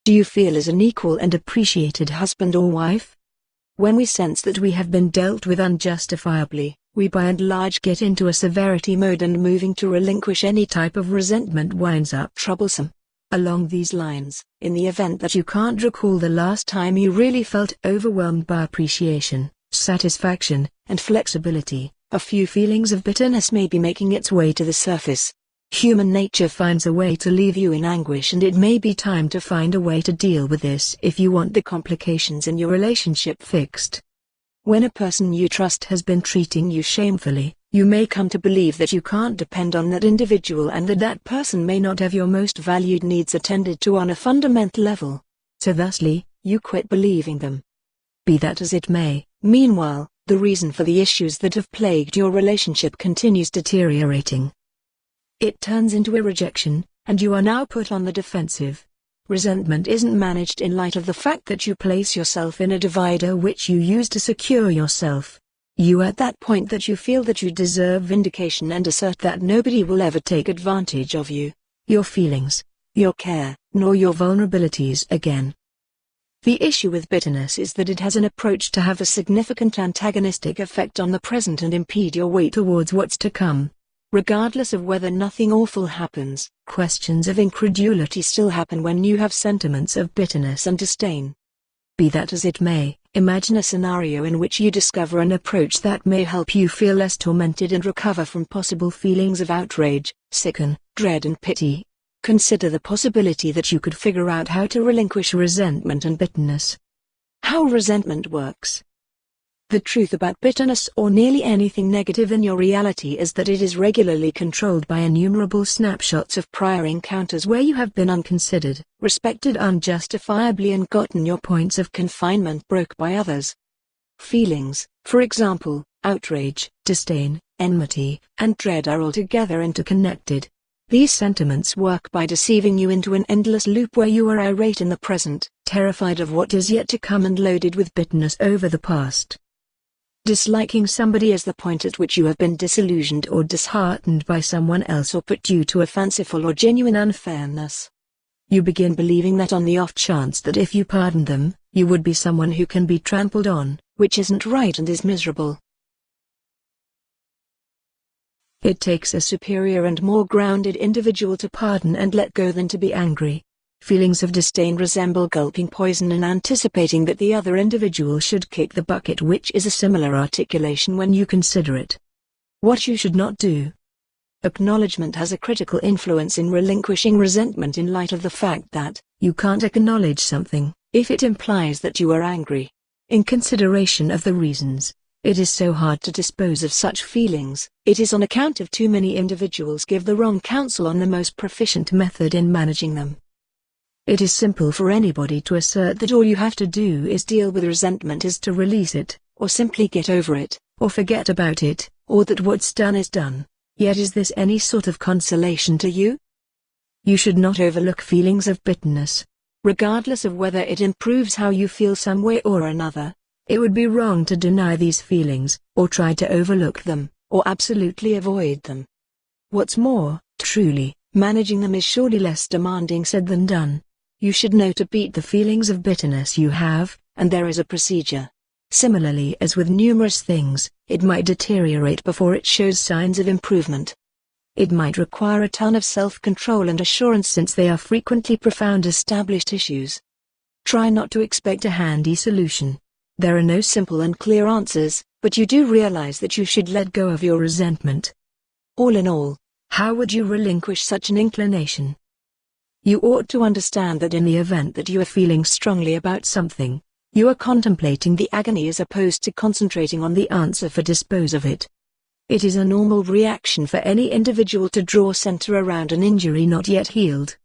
Do you feel as an equal and appreciated husband or wife? When we sense that we have been dealt with unjustifiably, we by and large get into a severity mode, and moving to relinquish any type of resentment winds up troublesome. Along these lines, in the event that you can't recall the last time you really felt overwhelmed by appreciation, satisfaction, and flexibility, a few feelings of bitterness may be making its way to the surface. Human nature finds a way to leave you in anguish, and it may be time to find a way to deal with this if you want the complications in your relationship fixed. When a person you trust has been treating you shamefully, you may come to believe that you can't depend on that individual and that that person may not have your most valued needs attended to on a fundamental level. So thusly, you quit believing them. Be that as it may, meanwhile, the reason for the issues that have plagued your relationship continues deteriorating. It turns into a rejection, and you are now put on the defensive. Resentment isn't managed in light of the fact that you place yourself in a divider which you use to secure yourself. You at that point that you feel that you deserve vindication and assert that nobody will ever take advantage of you, your feelings, your care, nor your vulnerabilities again. The issue with bitterness is that it has an approach to have a significant antagonistic effect on the present and impede your way towards what's to come. Regardless of whether nothing awful happens, questions of incredulity still happen when you have sentiments of bitterness and disdain. Be that as it may, imagine a scenario in which you discover an approach that may help you feel less tormented and recover from possible feelings of outrage, sicken, dread and pity. Consider the possibility that you could figure out how to relinquish resentment and bitterness. How resentment works. The truth about bitterness or nearly anything negative in your reality is that it is regularly controlled by innumerable snapshots of prior encounters where you have been unconsidered, respected unjustifiably, and gotten your points of confinement broke by others. Feelings, for example, outrage, disdain, enmity, and dread are altogether interconnected. These sentiments work by deceiving you into an endless loop where you are irate in the present, terrified of what is yet to come, and loaded with bitterness over the past. Disliking somebody is the point at which you have been disillusioned or disheartened by someone else or put due to a fanciful or genuine unfairness. You begin believing that on the off chance that if you pardon them, you would be someone who can be trampled on, which isn't right and is miserable. It takes a superior and more grounded individual to pardon and let go than to be angry. Feelings of disdain resemble gulping poison and anticipating that the other individual should kick the bucket, which is a similar articulation when you consider it. What you should not do. Acknowledgement has a critical influence in relinquishing resentment in light of the fact that you can't acknowledge something if it implies that you are angry. In consideration of the reasons it is so hard to dispose of such feelings, it is on account of too many individuals give the wrong counsel on the most proficient method in managing them. It is simple for anybody to assert that all you have to do is deal with resentment is to release it, or simply get over it, or forget about it, or that what's done is done. Yet is this any sort of consolation to you? You should not overlook feelings of bitterness. Regardless of whether it improves how you feel some way or another, it would be wrong to deny these feelings, or try to overlook them, or absolutely avoid them. What's more, truly, managing them is surely less demanding said than done. You should know to beat the feelings of bitterness you have, and there is a procedure. Similarly as with numerous things, it might deteriorate before it shows signs of improvement. It might require a ton of self-control and assurance since they are frequently profound established issues. Try not to expect a handy solution. There are no simple and clear answers, but you do realize that you should let go of your resentment. All in all, how would you relinquish such an inclination? You ought to understand that in the event that you are feeling strongly about something, you are contemplating the agony as opposed to concentrating on the answer for dispose of it. It is a normal reaction for any individual to draw center around an injury not yet healed.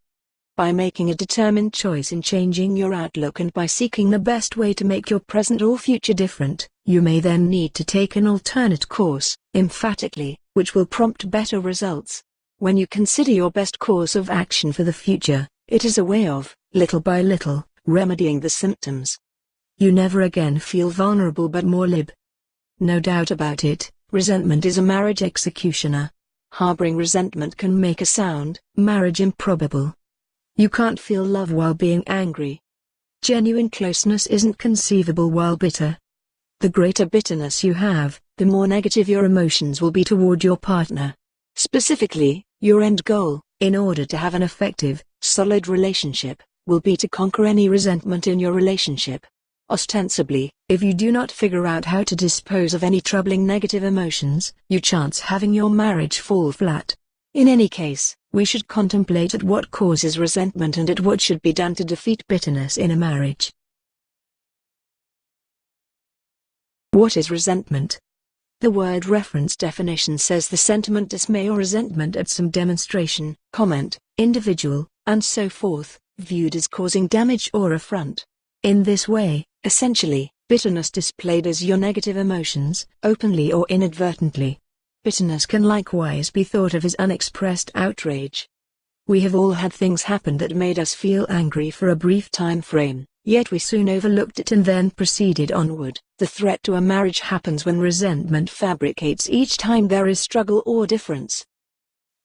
By making a determined choice in changing your outlook and by seeking the best way to make your present or future different, you may then need to take an alternate course, emphatically, which will prompt better results. When you consider your best course of action for the future, it is a way of, little by little, remedying the symptoms. You never again feel vulnerable but more lib. No doubt about it, resentment is a marriage executioner. Harboring resentment can make a sound marriage improbable. You can't feel love while being angry. Genuine closeness isn't conceivable while bitter. The greater bitterness you have, the more negative your emotions will be toward your partner. Specifically, your end goal, in order to have an effective, solid relationship, will be to conquer any resentment in your relationship. Ostensibly, if you do not figure out how to dispose of any troubling negative emotions, you chance having your marriage fall flat. In any case, we should contemplate at what causes resentment and at what should be done to defeat bitterness in a marriage. What is resentment? The word reference definition says the sentiment dismay or resentment at some demonstration, comment, individual, and so forth, viewed as causing damage or affront. In this way, essentially, bitterness displayed as your negative emotions, openly or inadvertently. Bitterness can likewise be thought of as unexpressed outrage. We have all had things happen that made us feel angry for a brief time frame, yet we soon overlooked it and then proceeded onward. The threat to a marriage happens when resentment fabricates each time there is struggle or difference.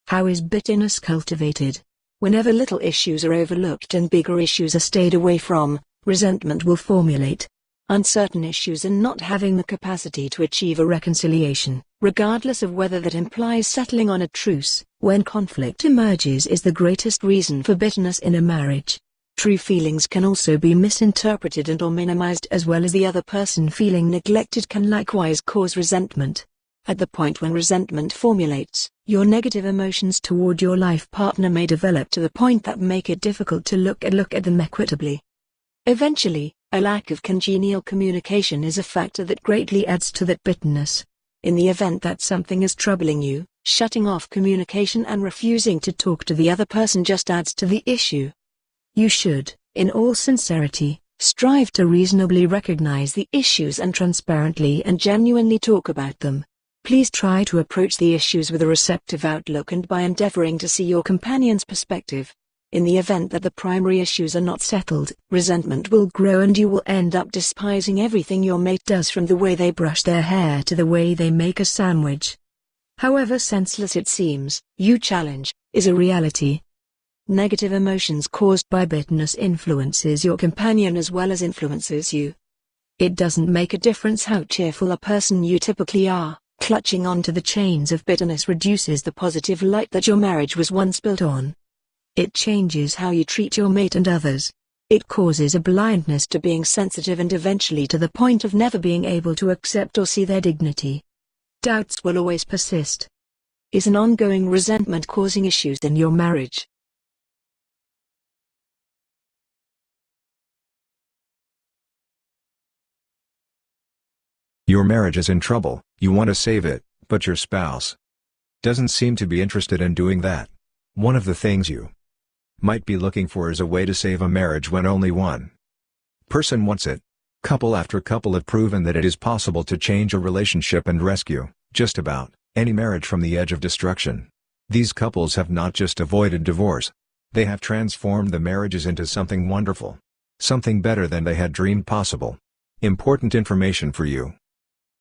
How is bitterness cultivated? Whenever little issues are overlooked and bigger issues are stayed away from, resentment will formulate. Uncertain issues and not having the capacity to achieve a reconciliation, regardless of whether that implies settling on a truce, when conflict emerges, is the greatest reason for bitterness in a marriage. True feelings can also be misinterpreted and or minimized, as well as the other person feeling neglected can likewise cause resentment. At the point when resentment formulates, your negative emotions toward your life partner may develop to the point that make it difficult to look at them equitably. Eventually, a lack of congenial communication is a factor that greatly adds to that bitterness. In the event that something is troubling you, shutting off communication and refusing to talk to the other person just adds to the issue. You should, in all sincerity, strive to reasonably recognize the issues and transparently and genuinely talk about them. Please try to approach the issues with a receptive outlook and by endeavoring to see your companion's perspective. In the event that the primary issues are not settled, resentment will grow and you will end up despising everything your mate does, from the way they brush their hair to the way they make a sandwich. However senseless it seems, your challenge is a reality. Negative emotions caused by bitterness influences your companion as well as influences you. It doesn't make a difference how cheerful a person you typically are, clutching onto the chains of bitterness reduces the positive light that your marriage was once built on. It changes how you treat your mate and others. It causes a blindness to being sensitive and eventually to the point of never being able to accept or see their dignity. Doubts will always persist. Is an ongoing resentment causing issues in your marriage? Your marriage is in trouble, you want to save it, but your spouse doesn't seem to be interested in doing that. One of the things you might be looking for is a way to save a marriage when only one person wants it. Couple after couple have proven that it is possible to change a relationship and rescue just about any marriage from the edge of destruction. These couples have not just avoided divorce. They have transformed the marriages into something wonderful. Something better than they had dreamed possible. Important information for you.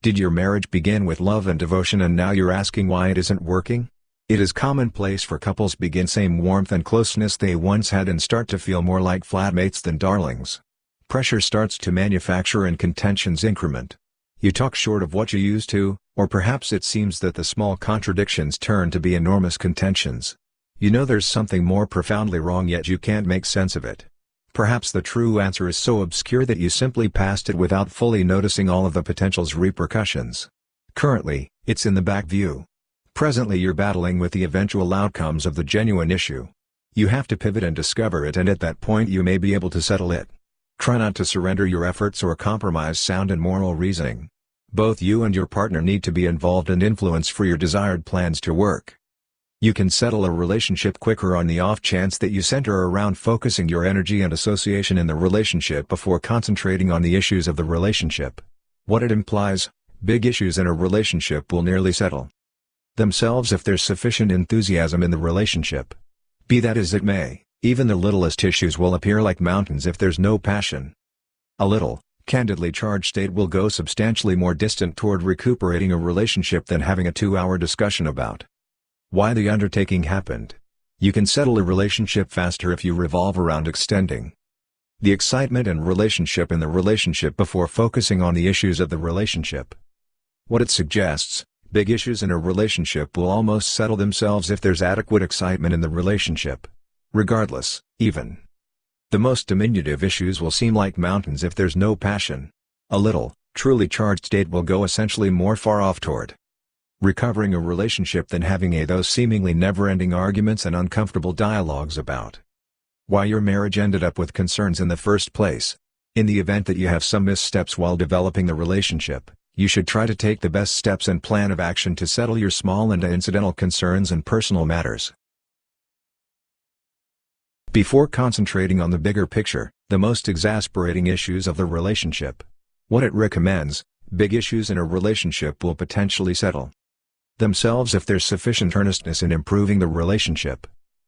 Did your marriage begin with love and devotion and now you're asking why it isn't working? It is commonplace for couples begin same warmth and closeness they once had and start to feel more like flatmates than darlings. Pressure starts to manufacture and contentions increment. You talk short of what you used to, or perhaps it seems that the small contradictions turn to be enormous contentions. You know there's something more profoundly wrong yet you can't make sense of it. Perhaps the true answer is so obscure that you simply passed it without fully noticing all of the potential's repercussions. Currently, it's in the back view. Presently you're battling with the eventual outcomes of the genuine issue. You have to pivot and discover it, and at that point you may be able to settle it. Try not to surrender your efforts or compromise sound and moral reasoning. Both you and your partner need to be involved and influenced for your desired plans to work. You can settle a relationship quicker on the off chance that you center around focusing your energy and association in the relationship before concentrating on the issues of the relationship. What it implies: big issues in a relationship will nearly settle themselves if there's sufficient enthusiasm in the relationship. Be that as it may, even the littlest issues will appear like mountains if there's no passion. A little, candidly charged state will go substantially more distant toward recuperating a relationship than having a 2-hour discussion about why the undertaking happened. You can settle a relationship faster if you revolve around extending the excitement and relationship in the relationship before focusing on the issues of the relationship. What it suggests: big issues in a relationship will almost settle themselves if there's adequate excitement in the relationship. Regardless, even the most diminutive issues will seem like mountains if there's no passion. A little, truly charged state will go essentially more far off toward recovering a relationship than having those seemingly never-ending arguments and uncomfortable dialogues about why your marriage ended up with concerns in the first place. In the event that you have some missteps while developing the relationship, you should try to take the best steps and plan of action to settle your small and incidental concerns and personal matters before concentrating on the bigger picture, the most exasperating issues of the relationship. What it recommends: big issues in a relationship will potentially settle themselves if there's sufficient earnestness in improving the relationship.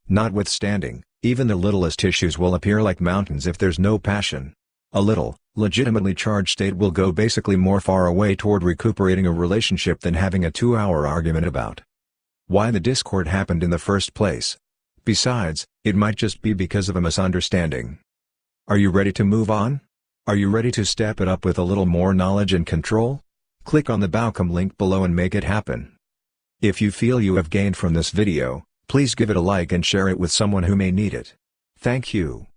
Notwithstanding, even the littlest issues will appear like mountains if there's no passion. A little, legitimately charged state will go basically more far away toward recuperating a relationship than having a 2-hour argument about why the discord happened in the first place. Besides, it might just be because of a misunderstanding. Are you ready to move on? Are you ready to step it up with a little more knowledge and control? Click on the Baucom link below and make it happen. If you feel you have gained from this video, please give it a like and share it with someone who may need it. Thank you.